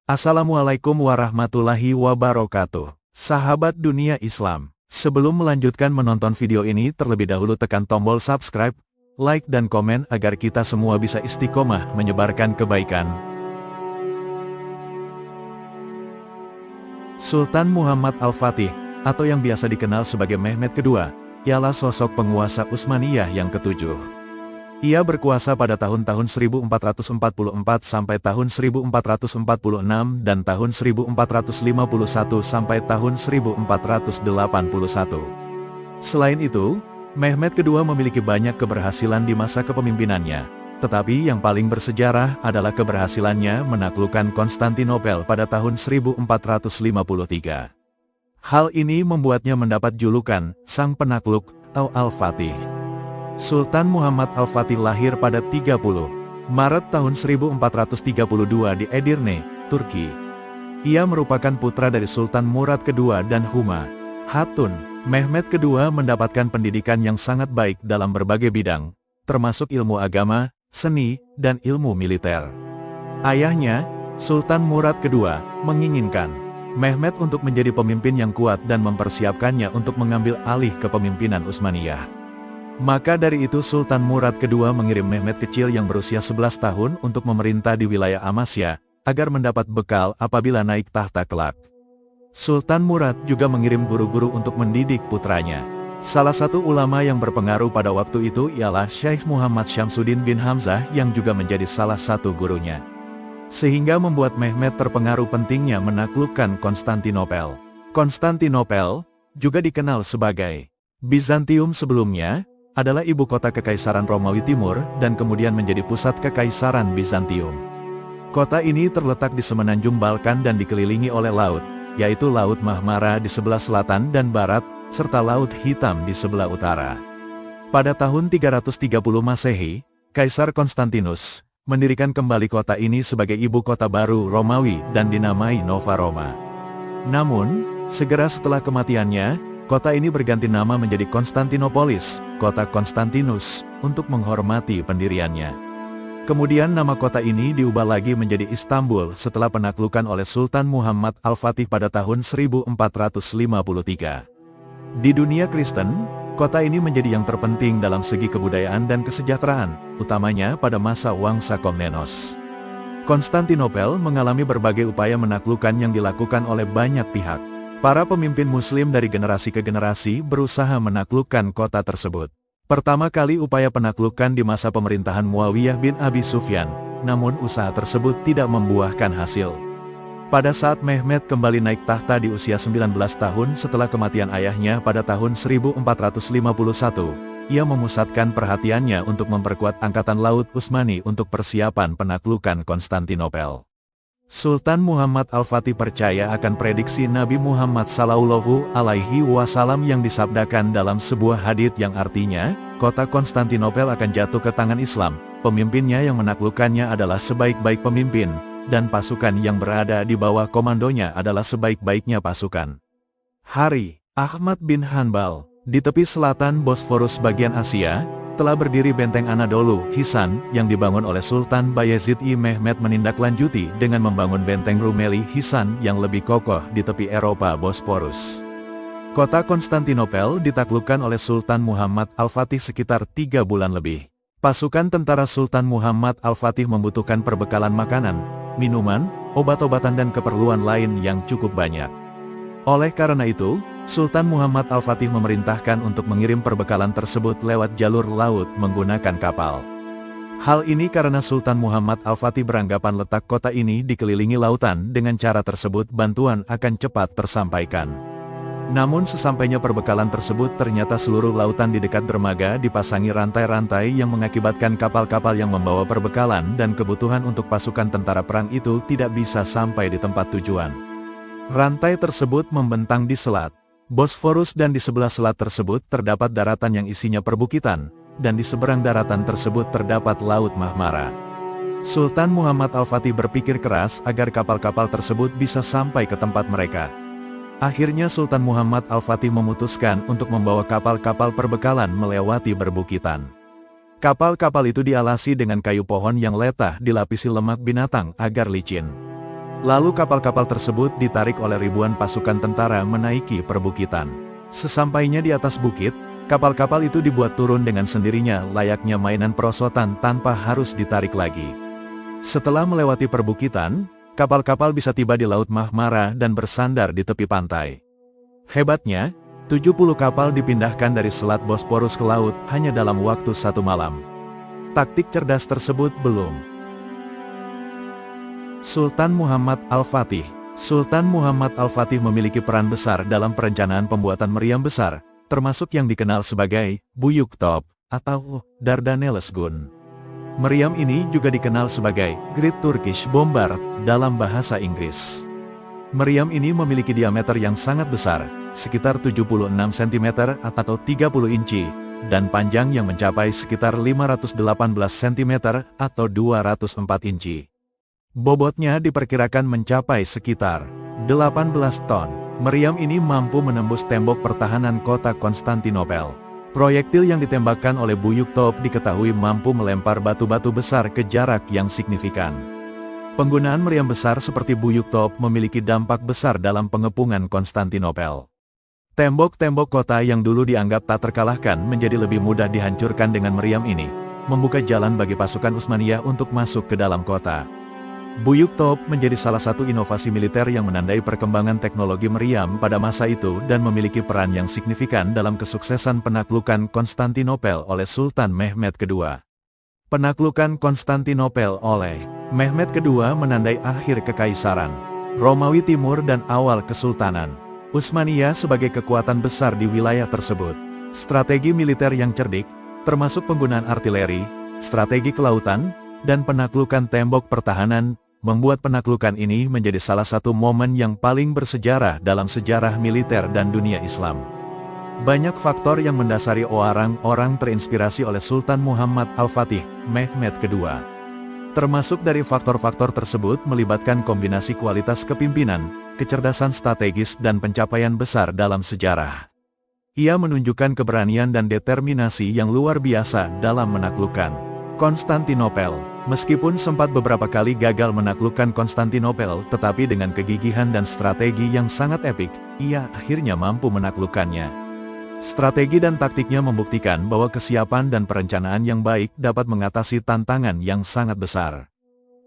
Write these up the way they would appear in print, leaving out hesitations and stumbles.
Assalamualaikum warahmatullahi wabarakatuh. Sahabat dunia Islam, sebelum melanjutkan menonton video ini terlebih dahulu tekan tombol subscribe, like dan komen agar kita semua bisa istiqomah menyebarkan kebaikan. Sultan Muhammad Al-Fatih, atau yang biasa dikenal sebagai Mehmed II, ialah sosok penguasa Utsmaniyah yang ketujuh. Ia berkuasa pada tahun-tahun 1444 sampai tahun 1446 dan tahun 1451 sampai tahun 1481. Selain itu, Mehmed II memiliki banyak keberhasilan di masa kepemimpinannya, tetapi yang paling bersejarah adalah keberhasilannya menaklukkan Konstantinopel pada tahun 1453. Hal ini membuatnya mendapat julukan Sang Penakluk atau Al-Fatih. Sultan Muhammad Al-Fatih lahir pada 30 Maret tahun 1432 di Edirne, Turki. Ia merupakan putra dari Sultan Murad II dan Huma Hatun. Mehmed II mendapatkan pendidikan yang sangat baik dalam berbagai bidang, termasuk ilmu agama, seni, dan ilmu militer. Ayahnya, Sultan Murad II, menginginkan Mehmed untuk menjadi pemimpin yang kuat dan mempersiapkannya untuk mengambil alih kepemimpinan Utsmaniyah. Maka dari itu Sultan Murad II mengirim Mehmed kecil yang berusia 11 tahun untuk memerintah di wilayah Amasya, agar mendapat bekal apabila naik tahta kelak. Sultan Murad juga mengirim guru-guru untuk mendidik putranya. Salah satu ulama yang berpengaruh pada waktu itu ialah Syekh Muhammad Syamsuddin bin Hamzah yang juga menjadi salah satu gurunya. Sehingga membuat Mehmed terpengaruh pentingnya menaklukkan Konstantinopel. Konstantinopel, juga dikenal sebagai Bizantium sebelumnya, adalah ibu kota Kekaisaran Romawi Timur dan kemudian menjadi pusat Kekaisaran Bizantium. Kota ini terletak di semenanjung Balkan dan dikelilingi oleh laut, yaitu Laut Marmara di sebelah selatan dan barat, serta Laut Hitam di sebelah utara. Pada tahun 330 Masehi, Kaisar Konstantinus mendirikan kembali kota ini sebagai ibu kota baru Romawi dan dinamai Nova Roma. Namun, segera setelah kematiannya, kota ini berganti nama menjadi Konstantinopolis, kota Konstantinus, untuk menghormati pendiriannya. Kemudian nama kota ini diubah lagi menjadi Istanbul setelah penaklukan oleh Sultan Muhammad Al-Fatih pada tahun 1453. Di dunia Kristen, kota ini menjadi yang terpenting dalam segi kebudayaan dan kesejahteraan, utamanya pada masa Wangsa Komnenos. Konstantinopel mengalami berbagai upaya menaklukkan yang dilakukan oleh banyak pihak. Para pemimpin Muslim dari generasi ke generasi berusaha menaklukkan kota tersebut. Pertama kali upaya penaklukan di masa pemerintahan Muawiyah bin Abi Sufyan, namun usaha tersebut tidak membuahkan hasil. Pada saat Mehmed kembali naik tahta di usia 19 tahun setelah kematian ayahnya pada tahun 1451, ia memusatkan perhatiannya untuk memperkuat Angkatan Laut Utsmani untuk persiapan penaklukan Konstantinopel. Sultan Muhammad Al-Fatih percaya akan prediksi Nabi Muhammad SAW yang disabdakan dalam sebuah hadits yang artinya, kota Konstantinopel akan jatuh ke tangan Islam, pemimpinnya yang menaklukkannya adalah sebaik-baik pemimpin, dan pasukan yang berada di bawah komandonya adalah sebaik-baiknya pasukan. Hari Ahmad bin Hanbal, di tepi selatan Bosforus bagian Asia, telah berdiri benteng Anadolu, Hisan, yang dibangun oleh Sultan Bayezid I. Mehmed menindaklanjuti dengan membangun benteng Rumeli, Hisan yang lebih kokoh di tepi Eropa Bosporus. Kota Konstantinopel ditaklukkan oleh Sultan Muhammad Al-Fatih sekitar 3 bulan lebih. Pasukan tentara Sultan Muhammad Al-Fatih membutuhkan perbekalan makanan, minuman, obat-obatan dan keperluan lain yang cukup banyak. Oleh karena itu, Sultan Muhammad Al-Fatih memerintahkan untuk mengirim perbekalan tersebut lewat jalur laut menggunakan kapal. Hal ini karena Sultan Muhammad Al-Fatih beranggapan letak kota ini dikelilingi lautan, dengan cara tersebut bantuan akan cepat tersampaikan. Namun sesampainya perbekalan tersebut ternyata seluruh lautan di dekat dermaga dipasangi rantai-rantai yang mengakibatkan kapal-kapal yang membawa perbekalan dan kebutuhan untuk pasukan tentara perang itu tidak bisa sampai di tempat tujuan. Rantai tersebut membentang di selat Bosforus dan di sebelah selat tersebut terdapat daratan yang isinya perbukitan, dan di seberang daratan tersebut terdapat Laut Marmara. Sultan Muhammad Al-Fatih berpikir keras agar kapal-kapal tersebut bisa sampai ke tempat mereka. Akhirnya Sultan Muhammad Al-Fatih memutuskan untuk membawa kapal-kapal perbekalan melewati perbukitan. Kapal-kapal itu dialasi dengan kayu pohon yang letah dilapisi lemak binatang agar licin. Lalu kapal-kapal tersebut ditarik oleh ribuan pasukan tentara menaiki perbukitan. Sesampainya di atas bukit, kapal-kapal itu dibuat turun dengan sendirinya layaknya mainan perosotan tanpa harus ditarik lagi. Setelah melewati perbukitan, kapal-kapal bisa tiba di Laut Mahmara dan bersandar di tepi pantai. Hebatnya, 70 kapal dipindahkan dari Selat Bosporus ke laut hanya dalam waktu 1 malam. Taktik cerdas tersebut belum. Sultan Muhammad Al-Fatih. Sultan Muhammad Al-Fatih memiliki peran besar dalam perencanaan pembuatan meriam besar, termasuk yang dikenal sebagai Buyuk Top atau Dardanelles Gun. Meriam ini juga dikenal sebagai Great Turkish Bomber dalam bahasa Inggris. Meriam ini memiliki diameter yang sangat besar, sekitar 76 cm atau 30 inci, dan panjang yang mencapai sekitar 518 cm atau 204 inci. Bobotnya diperkirakan mencapai sekitar 18 ton. Meriam ini mampu menembus tembok pertahanan kota Konstantinopel. Proyektil yang ditembakkan oleh Buyuk Top diketahui mampu melempar batu-batu besar ke jarak yang signifikan. Penggunaan meriam besar seperti Buyuk Top memiliki dampak besar dalam pengepungan Konstantinopel. Tembok-tembok kota yang dulu dianggap tak terkalahkan menjadi lebih mudah dihancurkan dengan meriam ini, membuka jalan bagi pasukan Utsmaniyah untuk masuk ke dalam kota. Buyuk Top menjadi salah satu inovasi militer yang menandai perkembangan teknologi meriam pada masa itu dan memiliki peran yang signifikan dalam kesuksesan penaklukan Konstantinopel oleh Sultan Mehmed II. Penaklukan Konstantinopel oleh Mehmed II menandai akhir kekaisaran Romawi Timur dan awal kesultanan Utsmaniyah sebagai kekuatan besar di wilayah tersebut. Strategi militer yang cerdik, termasuk penggunaan artileri, strategi kelautan, dan penaklukan tembok pertahanan, membuat penaklukan ini menjadi salah satu momen yang paling bersejarah dalam sejarah militer dan dunia Islam. Banyak faktor yang mendasari orang-orang terinspirasi oleh Sultan Muhammad Al-Fatih, Mehmed II. Termasuk dari faktor-faktor tersebut melibatkan kombinasi kualitas kepimpinan, kecerdasan strategis dan pencapaian besar dalam sejarah. Ia menunjukkan keberanian dan determinasi yang luar biasa dalam menaklukkan Konstantinopel. Meskipun sempat beberapa kali gagal menaklukkan Konstantinopel, tetapi dengan kegigihan dan strategi yang sangat epik, ia akhirnya mampu menaklukkannya. Strategi dan taktiknya membuktikan bahwa kesiapan dan perencanaan yang baik dapat mengatasi tantangan yang sangat besar.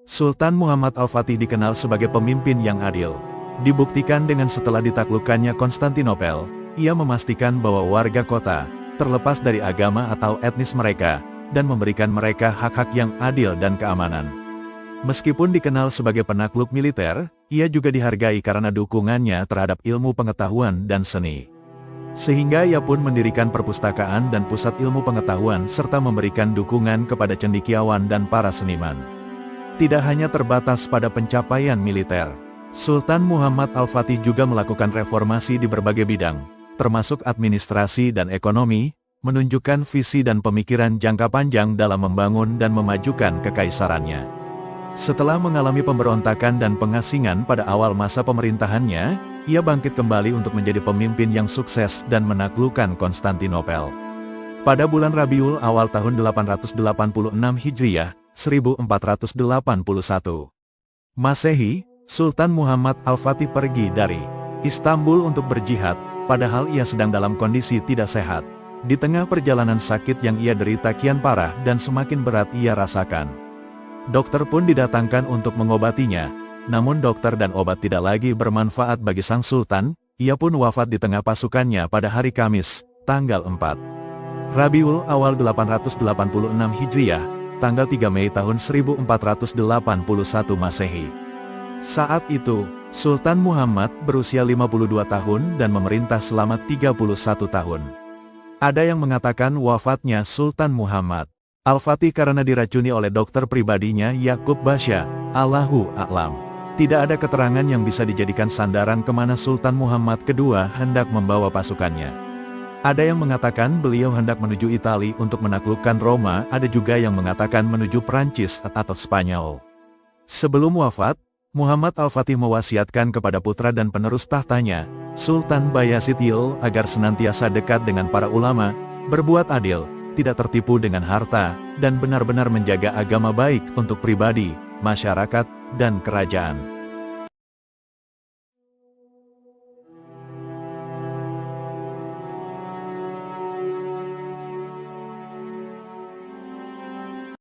Sultan Muhammad Al-Fatih dikenal sebagai pemimpin yang adil. Dibuktikan dengan setelah ditaklukkannya Konstantinopel, ia memastikan bahwa warga kota, terlepas dari agama atau etnis mereka, dan memberikan mereka hak-hak yang adil dan keamanan. Meskipun dikenal sebagai penakluk militer, ia juga dihargai karena dukungannya terhadap ilmu pengetahuan dan seni. Sehingga ia pun mendirikan perpustakaan dan pusat ilmu pengetahuan serta memberikan dukungan kepada cendekiawan dan para seniman. Tidak hanya terbatas pada pencapaian militer, Sultan Muhammad Al-Fatih juga melakukan reformasi di berbagai bidang, termasuk administrasi dan ekonomi, menunjukkan visi dan pemikiran jangka panjang dalam membangun dan memajukan kekaisarannya. Setelah mengalami pemberontakan dan pengasingan pada awal masa pemerintahannya, ia bangkit kembali untuk menjadi pemimpin yang sukses dan menaklukkan Konstantinopel. Pada bulan Rabiul Awal tahun 886 Hijriah, 1481 Masehi, Sultan Muhammad Al-Fatih pergi dari Istanbul untuk berjihad, padahal ia sedang dalam kondisi tidak sehat. Di tengah perjalanan sakit yang ia derita kian parah dan semakin berat ia rasakan. Dokter pun didatangkan untuk mengobatinya, namun dokter dan obat tidak lagi bermanfaat bagi sang sultan, ia pun wafat di tengah pasukannya pada hari Kamis, tanggal 4 Rabiul Awal 886 Hijriah, tanggal 3 Mei tahun 1481 Masehi. Saat itu, Sultan Muhammad berusia 52 tahun dan memerintah selama 31 tahun. Ada yang mengatakan wafatnya Sultan Muhammad Al-Fatih karena diracuni oleh dokter pribadinya Yakub Basya, Allahu A'lam. Tidak ada keterangan yang bisa dijadikan sandaran kemana Sultan Muhammad II hendak membawa pasukannya. Ada yang mengatakan beliau hendak menuju Italia untuk menaklukkan Roma, ada juga yang mengatakan menuju Prancis atau Spanyol. Sebelum wafat, Muhammad Al-Fatih mewasiatkan kepada putra dan penerus tahtanya, Sultan Bayezid agar senantiasa dekat dengan para ulama, berbuat adil, tidak tertipu dengan harta, dan benar-benar menjaga agama baik untuk pribadi, masyarakat, dan kerajaan.